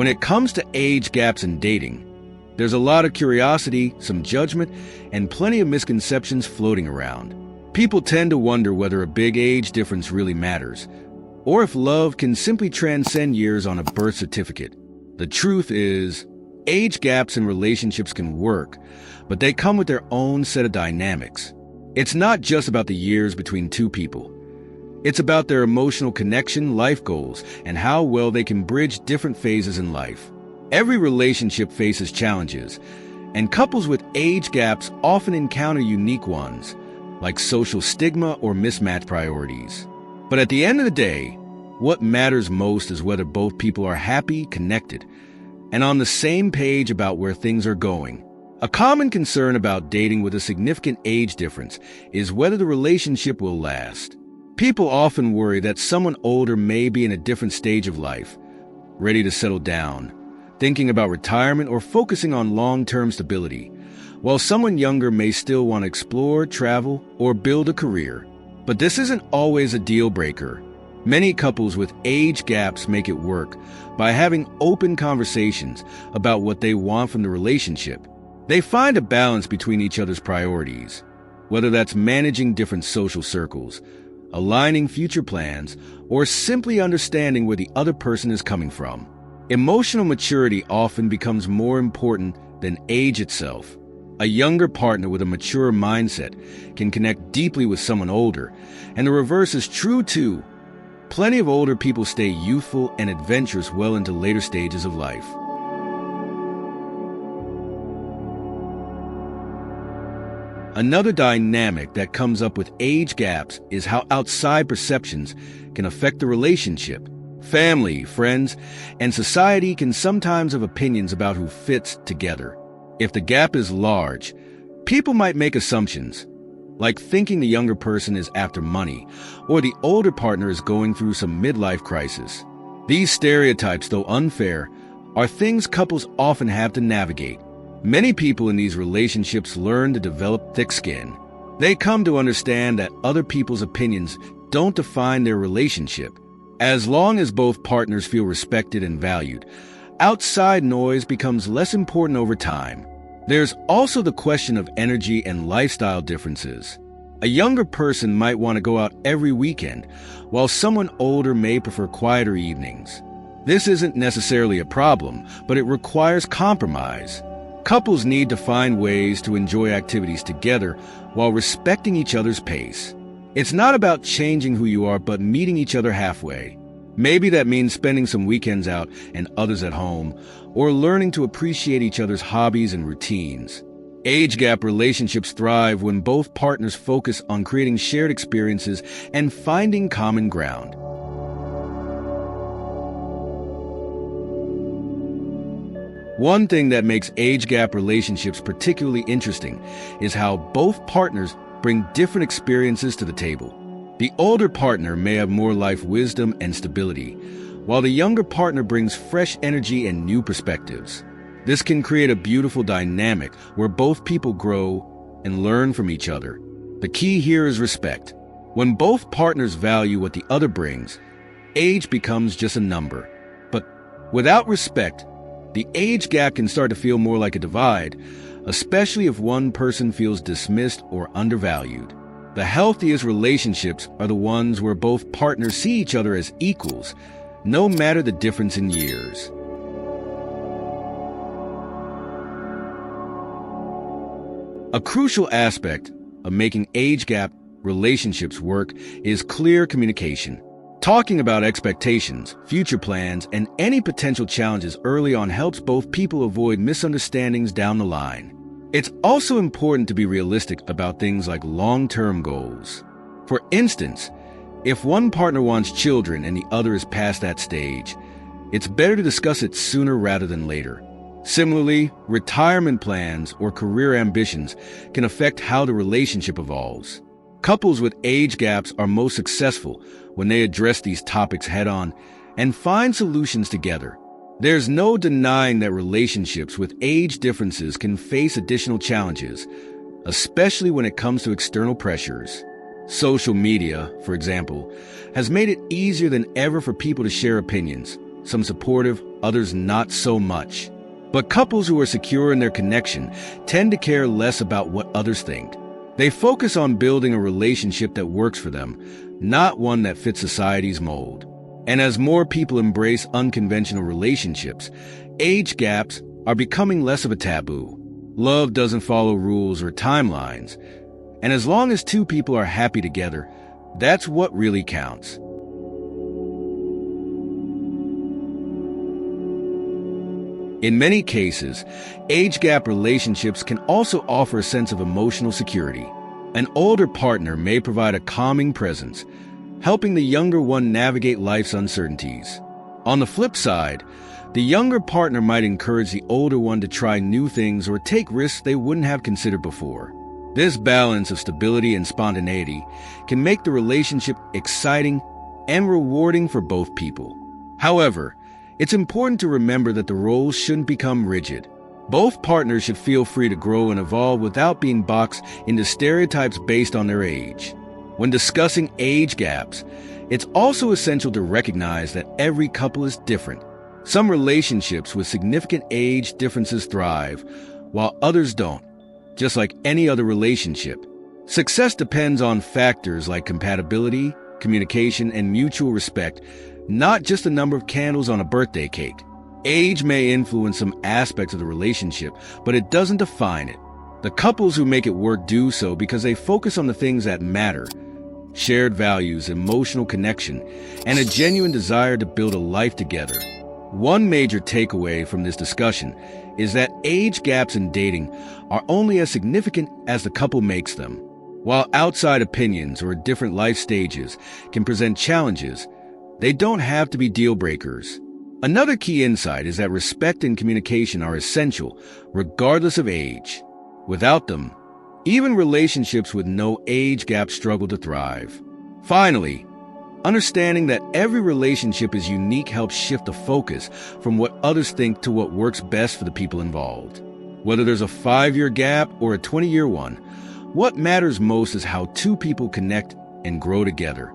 When it comes to age gaps in dating, there's a lot of curiosity, some judgment, and plenty of misconceptions floating around. People tend to wonder whether a big age difference really matters, or if love can simply transcend years on a birth certificate. The truth is, age gaps in relationships can work, but they come with their own set of dynamics. It's not just about the years between two people. It's about their emotional connection, life goals, and how well they can bridge different phases in life. Every relationship faces challenges, and couples with age gaps often encounter unique ones, like social stigma or mismatched priorities. But at the end of the day, what matters most is whether both people are happy, connected, and on the same page about where things are going. A common concern about dating with a significant age difference is whether the relationship will last. People often worry that someone older may be in a different stage of life, ready to settle down, thinking about retirement or focusing on long-term stability, while someone younger may still want to explore, travel, or build a career. But this isn't always a deal breaker. Many couples with age gaps make it work by having open conversations about what they want from the relationship. They find a balance between each other's priorities, whether that's managing different social circles, aligning future plans, or simply understanding where the other person is coming from. Emotional maturity often becomes more important than age itself. A younger partner with a mature mindset can connect deeply with someone older, and the reverse is true too. Plenty of older people stay youthful and adventurous well into later stages of life. Another dynamic that comes up with age gaps is how outside perceptions can affect the relationship. Family, friends, and society can sometimes have opinions about who fits together. If the gap is large, people might make assumptions, like thinking the younger person is after money, or the older partner is going through some midlife crisis. These stereotypes, though unfair, are things couples often have to navigate. Many people in these relationships learn to develop thick skin. They come to understand that other people's opinions don't define their relationship. As long as both partners feel respected and valued, outside noise becomes less important over time. There's also the question of energy and lifestyle differences. A younger person might want to go out every weekend, while someone older may prefer quieter evenings. This isn't necessarily a problem, but it requires compromise. Couples need to find ways to enjoy activities together while respecting each other's pace. It's not about changing who you are, but meeting each other halfway. Maybe that means spending some weekends out and others at home, or learning to appreciate each other's hobbies and routines. Age gap relationships thrive when both partners focus on creating shared experiences and finding common ground. One thing that makes age gap relationships particularly interesting is how both partners bring different experiences to the table. The older partner may have more life wisdom and stability, while the younger partner brings fresh energy and new perspectives. This can create a beautiful dynamic where both people grow and learn from each other. The key here is respect. When both partners value what the other brings, age becomes just a number. But without respect, the age gap can start to feel more like a divide, especially if one person feels dismissed or undervalued. The healthiest relationships are the ones where both partners see each other as equals, no matter the difference in years. A crucial aspect of making age gap relationships work is clear communication. Talking about expectations, future plans, and any potential challenges early on helps both people avoid misunderstandings down the line. It's also important to be realistic about things like long-term goals. For instance, if one partner wants children and the other is past that stage, it's better to discuss it sooner rather than later. Similarly, retirement plans or career ambitions can affect how the relationship evolves. Couples with age gaps are most successful when they address these topics head-on and find solutions together. There's no denying that relationships with age differences can face additional challenges, especially when it comes to external pressures. Social media, for example, has made it easier than ever for people to share opinions, some supportive, others not so much. But couples who are secure in their connection tend to care less about what others think. They focus on building a relationship that works for them, not one that fits society's mold. And as more people embrace unconventional relationships, age gaps are becoming less of a taboo. Love doesn't follow rules or timelines. And as long as two people are happy together, that's what really counts. In many cases, age gap relationships can also offer a sense of emotional security. An older partner may provide a calming presence, helping the younger one navigate life's uncertainties. On the flip side, the younger partner might encourage the older one to try new things or take risks they wouldn't have considered before. This balance of stability and spontaneity can make the relationship exciting and rewarding for both people. However, it's important to remember that the roles shouldn't become rigid. Both partners should feel free to grow and evolve without being boxed into stereotypes based on their age. When discussing age gaps, it's also essential to recognize that every couple is different. Some relationships with significant age differences thrive, while others don't. Just like any other relationship, success depends on factors like compatibility, communication, and mutual respect, not just the number of candles on a birthday cake. Age may influence some aspects of the relationship, but it doesn't define it. The couples who make it work do so because they focus on the things that matter: shared values, emotional connection, and a genuine desire to build a life together. One major takeaway from this discussion is that age gaps in dating are only as significant as the couple makes them. While outside opinions or different life stages can present challenges, they don't have to be deal breakers. Another key insight is that respect and communication are essential, regardless of age. Without them, even relationships with no age gap struggle to thrive. Finally, understanding that every relationship is unique helps shift the focus from what others think to what works best for the people involved. Whether there's a 5-year gap or a 20-year one, what matters most is how two people connect and grow together.